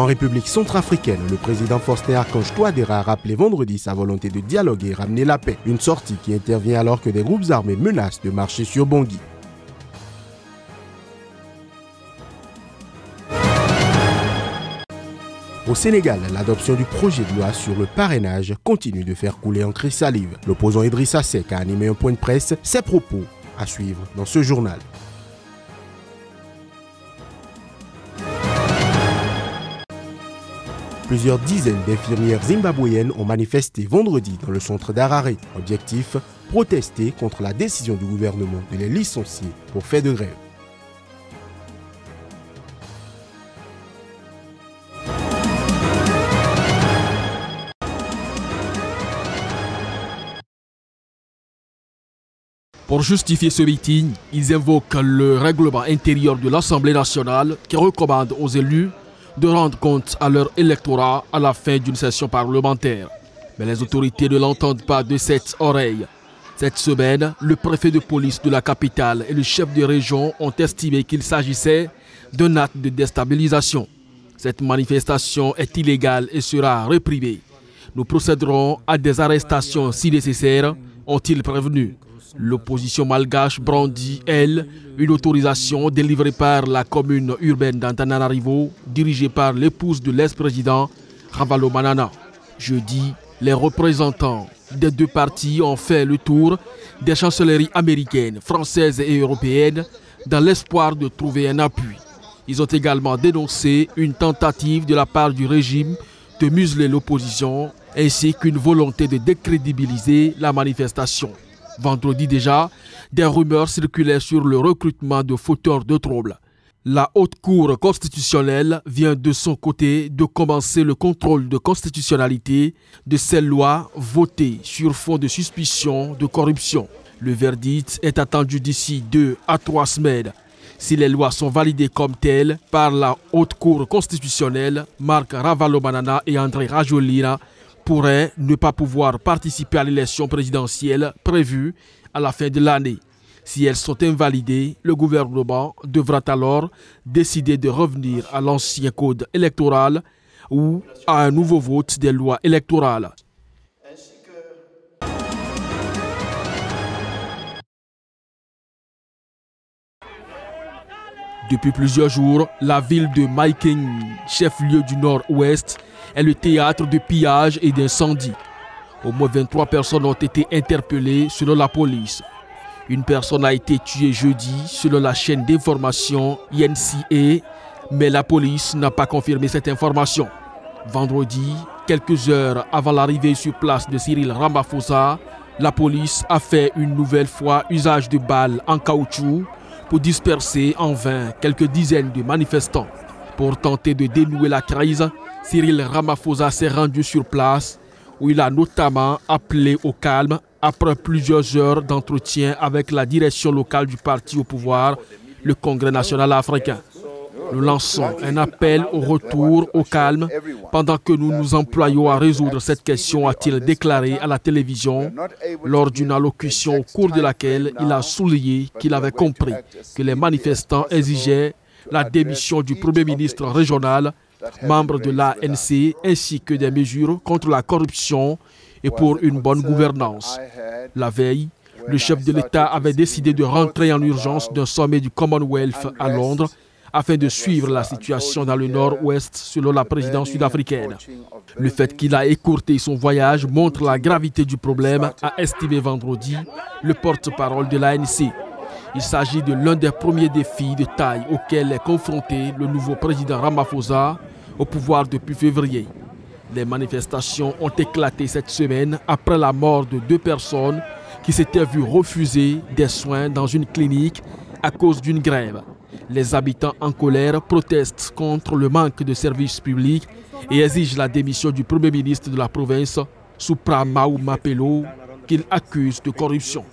En République centrafricaine, le président Faustin Archange Touadéra a rappelé vendredi sa volonté de dialoguer et ramener la paix. Une sortie qui intervient alors que des groupes armés menacent de marcher sur Bangui. Au Sénégal, l'adoption du projet de loi sur le parrainage continue de faire couler encre et salive. L'opposant Idrissa Seck a animé un point de presse. Ses propos à suivre dans ce journal. Plusieurs dizaines d'infirmières zimbabwéennes ont manifesté vendredi dans le centre d'Harare. Objectif, protester contre la décision du gouvernement de les licencier pour fait de grève. Pour justifier ce meeting, ils invoquent le règlement intérieur de l'Assemblée nationale qui recommande aux élus de rendre compte à leur électorat à la fin d'une session parlementaire. Mais les autorités ne l'entendent pas de cette oreille. Cette semaine, le préfet de police de la capitale et le chef de région ont estimé qu'il s'agissait d'un acte de déstabilisation. Cette manifestation est illégale et sera réprimée. Nous procéderons à des arrestations si nécessaire, ont-ils prévenu. L'opposition malgache brandit, elle, une autorisation délivrée par la commune urbaine d'Antananarivo, dirigée par l'épouse de l'ex-président Ravalomanana. Jeudi, les représentants des deux partis ont fait le tour des chancelleries américaines, françaises et européennes dans l'espoir de trouver un appui. Ils ont également dénoncé une tentative de la part du régime de museler l'opposition ainsi qu'une volonté de décrédibiliser la manifestation. Vendredi déjà, des rumeurs circulaient sur le recrutement de fauteurs de troubles. La Haute Cour constitutionnelle vient de son côté de commencer le contrôle de constitutionnalité de ces lois votées sur fond de suspicion de corruption. Le verdict est attendu d'ici 2 à 3 semaines. Si les lois sont validées comme telles par la Haute Cour constitutionnelle, Marc Ravalomanana et André Rajoelina pourraient ne pas pouvoir participer à l'élection présidentielle prévue à la fin de l'année. Si elles sont invalidées, le gouvernement devra alors décider de revenir à l'ancien code électoral ou à un nouveau vote des lois électorales. Depuis plusieurs jours, la ville de Maiking, chef-lieu du nord-ouest, est le théâtre de pillages et d'incendies. Au moins 23 personnes ont été interpellées selon la police. Une personne a été tuée jeudi selon la chaîne d'information INCA, mais la police n'a pas confirmé cette information. Vendredi, quelques heures avant l'arrivée sur place de Cyril Ramaphosa, la police a fait une nouvelle fois usage de balles en caoutchouc pour disperser en vain quelques dizaines de manifestants. Pour tenter de dénouer la crise, Cyril Ramaphosa s'est rendu sur place où il a notamment appelé au calme après plusieurs heures d'entretien avec la direction locale du parti au pouvoir, le Congrès national africain. Nous lançons un appel au retour au calme pendant que nous nous employons à résoudre cette question, a-t-il déclaré à la télévision lors d'une allocution au cours de laquelle il a souligné qu'il avait compris que les manifestants exigeaient la démission du Premier ministre régional, membre de l'ANC, ainsi que des mesures contre la corruption et pour une bonne gouvernance. La veille, le chef de l'État avait décidé de rentrer en urgence d'un sommet du Commonwealth à Londres afin de suivre la situation dans le nord-ouest selon la présidence sud-africaine. Le fait qu'il a écourté son voyage montre la gravité du problème, a estimé vendredi le porte-parole de l'ANC. Il s'agit de l'un des premiers défis de taille auxquels est confronté le nouveau président Ramaphosa au pouvoir depuis février. Les manifestations ont éclaté cette semaine après la mort de 2 personnes qui s'étaient vues refuser des soins dans une clinique à cause d'une grève. Les habitants en colère protestent contre le manque de services publics et exigent la démission du Premier ministre de la province, Supra Mau Mapelo, qu'ils accusent de corruption.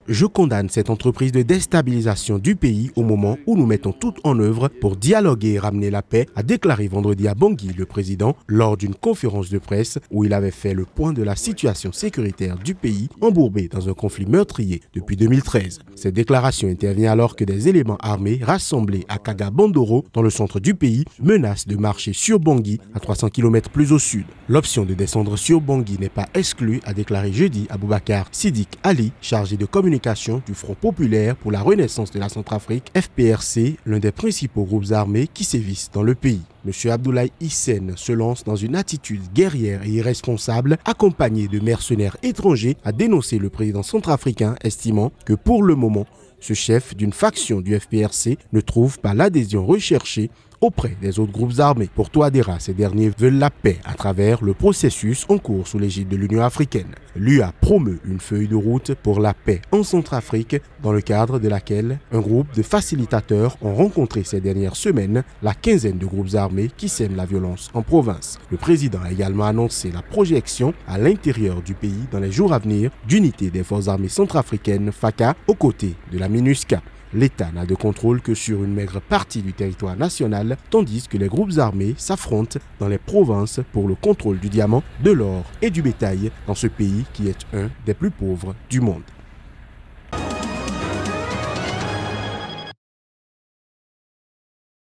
Je condamne cette entreprise de déstabilisation du pays au moment où nous mettons tout en œuvre pour dialoguer et ramener la paix, a déclaré vendredi à Bangui le président lors d'une conférence de presse où il avait fait le point de la situation sécuritaire du pays embourbé dans un conflit meurtrier depuis 2013. Cette déclaration intervient alors que des éléments armés rassemblés à Kaga-Bandoro dans le centre du pays menacent de marcher sur Bangui à 300 km plus au sud. L'option de descendre sur Bangui n'est pas exclue, a déclaré jeudi Aboubacar Sidik Ali, chargé de communication du Front populaire pour la renaissance de la Centrafrique, FPRC, l'un des principaux groupes armés qui sévissent dans le pays. M. Abdoulaye Hissène se lance dans une attitude guerrière et irresponsable, accompagné de mercenaires étrangers, a dénoncé le président centrafricain, estimant que pour le moment, ce chef d'une faction du FPRC ne trouve pas l'adhésion recherchée auprès des autres groupes armés. Pour Touadéra, ces derniers veulent la paix à travers le processus en cours sous l'égide de l'Union africaine. L'UA promeut une feuille de route pour la paix en Centrafrique, dans le cadre de laquelle un groupe de facilitateurs ont rencontré ces dernières semaines la quinzaine de groupes armés qui sèment la violence en province. Le président a également annoncé la projection à l'intérieur du pays dans les jours à venir d'unités des forces armées centrafricaines FACA aux côtés de la MINUSCA. L'État n'a de contrôle que sur une maigre partie du territoire national, tandis que les groupes armés s'affrontent dans les provinces pour le contrôle du diamant, de l'or et du bétail dans ce pays qui est un des plus pauvres du monde.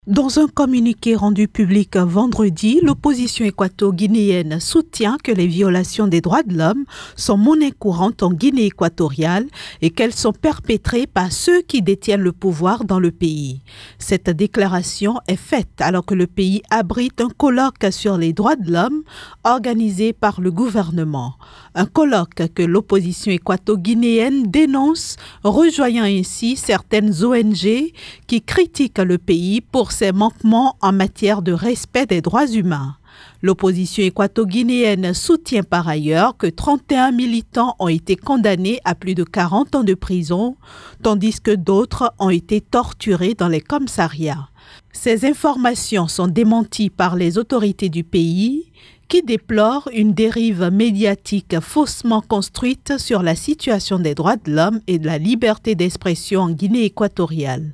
Dans un communiqué rendu public vendredi, l'opposition équato-guinéenne soutient que les violations des droits de l'homme sont monnaie courante en Guinée équatoriale et qu'elles sont perpétrées par ceux qui détiennent le pouvoir dans le pays. Cette déclaration est faite alors que le pays abrite un colloque sur les droits de l'homme organisé par le gouvernement. Un colloque que l'opposition équato-guinéenne dénonce, rejoignant ainsi certaines ONG qui critiquent le pays pour ses manquements en matière de respect des droits humains. L'opposition équato-guinéenne soutient par ailleurs que 31 militants ont été condamnés à plus de 40 ans de prison, tandis que d'autres ont été torturés dans les commissariats. Ces informations sont démenties par les autorités du pays, qui déplore une dérive médiatique faussement construite sur la situation des droits de l'homme et de la liberté d'expression en Guinée équatoriale.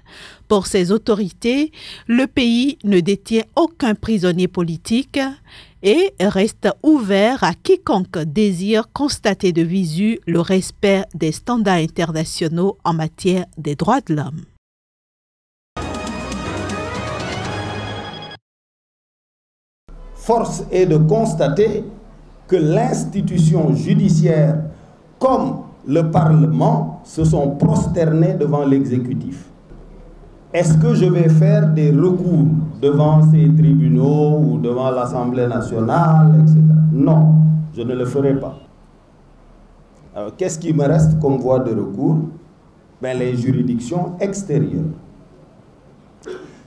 Pour ces autorités, le pays ne détient aucun prisonnier politique et reste ouvert à quiconque désire constater de visu le respect des standards internationaux en matière des droits de l'homme. Force est de constater que l'institution judiciaire comme le Parlement se sont prosternés devant l'exécutif. Est-ce que je vais faire des recours devant ces tribunaux ou devant l'Assemblée nationale, etc. Non, je ne le ferai pas. Alors, qu'est-ce qui me reste comme voie de recours? Les juridictions extérieures.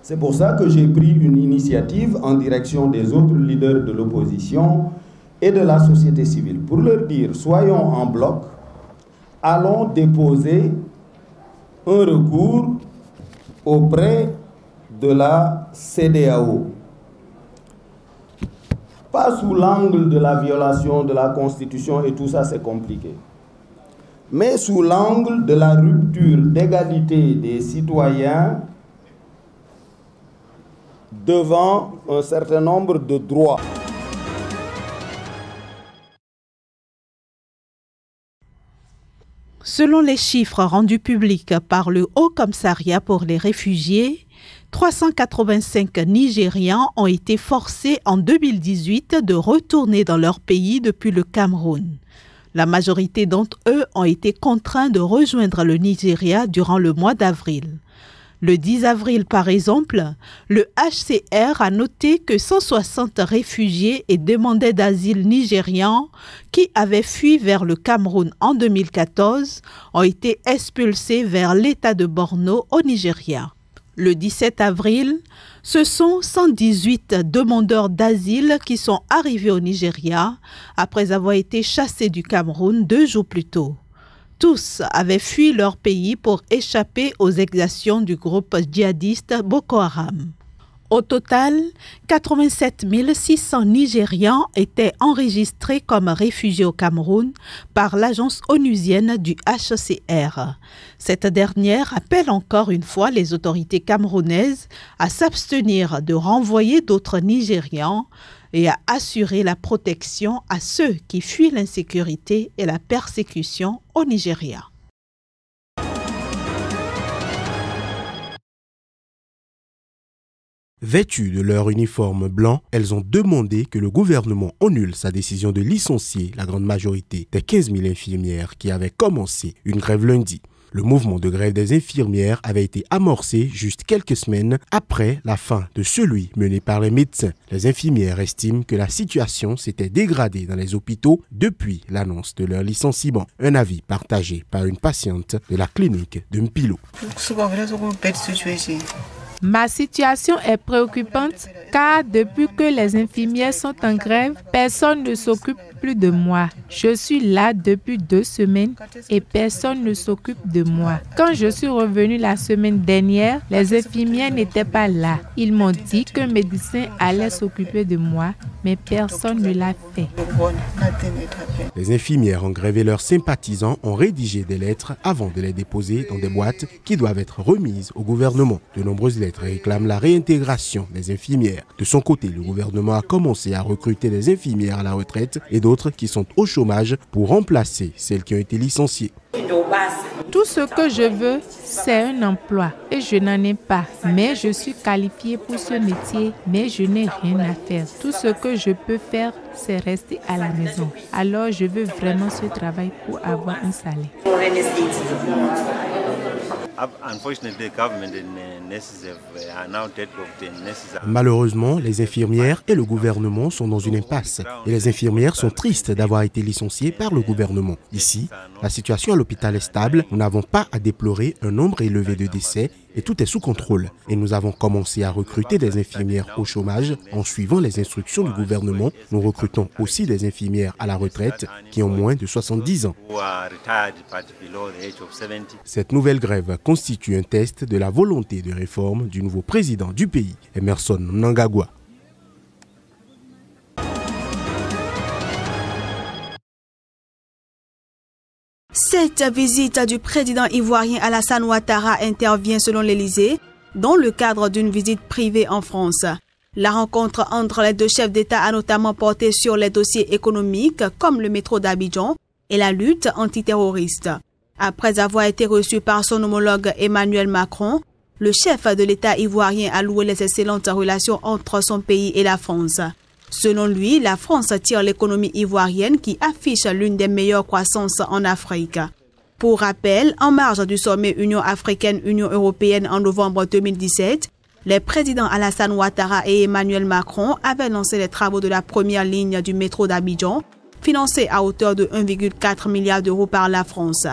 C'est pour ça que j'ai pris une initiative en direction des autres leaders de l'opposition et de la société civile pour leur dire, soyons en bloc, allons déposer un recours auprès de la CEDEAO. Pas sous l'angle de la violation de la Constitution et tout ça, c'est compliqué. Mais sous l'angle de la rupture d'égalité des citoyens devant un certain nombre de droits. Selon les chiffres rendus publics par le Haut Commissariat pour les réfugiés, 385 Nigérians ont été forcés en 2018 de retourner dans leur pays depuis le Cameroun. La majorité d'entre eux ont été contraints de rejoindre le Nigeria durant le mois d'avril. Le 10 avril, par exemple, le HCR a noté que 160 réfugiés et demandeurs d'asile nigérians qui avaient fui vers le Cameroun en 2014 ont été expulsés vers l'État de Borno au Nigeria. Le 17 avril, ce sont 118 demandeurs d'asile qui sont arrivés au Nigeria après avoir été chassés du Cameroun 2 jours plus tôt. Tous avaient fui leur pays pour échapper aux exactions du groupe djihadiste Boko Haram. Au total, 87 600 Nigérians étaient enregistrés comme réfugiés au Cameroun par l'agence onusienne du HCR. Cette dernière appelle encore une fois les autorités camerounaises à s'abstenir de renvoyer d'autres Nigérians et à assurer la protection à ceux qui fuient l'insécurité et la persécution au Nigeria. Vêtues de leur uniforme blanc, elles ont demandé que le gouvernement annule sa décision de licencier la grande majorité des 15 000 infirmières qui avaient commencé une grève lundi. Le mouvement de grève des infirmières avait été amorcé juste quelques semaines après la fin de celui mené par les médecins. Les infirmières estiment que la situation s'était dégradée dans les hôpitaux depuis l'annonce de leur licenciement. Un avis partagé par une patiente de la clinique de Mpilo. Ma situation est préoccupante car depuis que les infirmières sont en grève, personne ne s'occupe plus de moi. Je suis là depuis 2 semaines et personne ne s'occupe de moi. Quand je suis revenue la semaine dernière, les infirmières n'étaient pas là. Ils m'ont dit qu'un médecin allait s'occuper de moi, mais personne ne l'a fait. Les infirmières en grève et leurs sympathisants ont rédigé des lettres avant de les déposer dans des boîtes qui doivent être remises au gouvernement. De nombreuses lettres réclament la réintégration des infirmières. De son côté, le gouvernement a commencé à recruter des infirmières à la retraite et d'autres qui sont au chômage pour remplacer celles qui ont été licenciées. Tout ce que je veux, c'est un emploi et je n'en ai pas. Mais je suis qualifiée pour ce métier, mais je n'ai rien à faire. Tout ce que je peux faire, c'est rester à la maison. Alors je veux vraiment ce travail pour avoir un salaire. Malheureusement, les infirmières et le gouvernement sont dans une impasse. Et les infirmières sont tristes d'avoir été licenciées par le gouvernement. Ici, la situation à l'hôpital est stable. Nous n'avons pas à déplorer un nombre élevé de décès et tout est sous contrôle. Et nous avons commencé à recruter des infirmières au chômage en suivant les instructions du gouvernement. Nous recrutons aussi des infirmières à la retraite qui ont moins de 70 ans. Cette nouvelle grève constitue un test de la volonté de réforme du nouveau président du pays, Emmerson Mnangagwa. Cette visite du président ivoirien Alassane Ouattara intervient selon l'Élysée dans le cadre d'une visite privée en France. La rencontre entre les 2 chefs d'État a notamment porté sur les dossiers économiques comme le métro d'Abidjan et la lutte antiterroriste. Après avoir été reçu par son homologue Emmanuel Macron, le chef de l'État ivoirien a loué les excellentes relations entre son pays et la France. Selon lui, la France tire l'économie ivoirienne qui affiche l'une des meilleures croissances en Afrique. Pour rappel, en marge du sommet Union africaine-Union européenne en novembre 2017, les présidents Alassane Ouattara et Emmanuel Macron avaient lancé les travaux de la première ligne du métro d'Abidjan, financée à hauteur de 1,4 milliard d'euros par la France.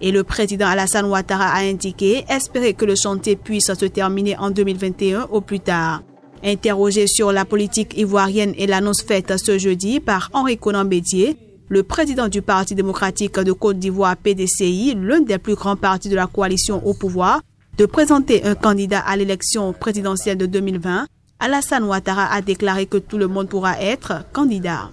Et le président Alassane Ouattara a indiqué espérer que le chantier puisse se terminer en 2021 au plus tard. Interrogé sur la politique ivoirienne et l'annonce faite ce jeudi par Henri Konan Bédié, le président du Parti démocratique de Côte d'Ivoire PDCI, l'un des plus grands partis de la coalition au pouvoir, de présenter un candidat à l'élection présidentielle de 2020, Alassane Ouattara a déclaré que tout le monde pourra être candidat.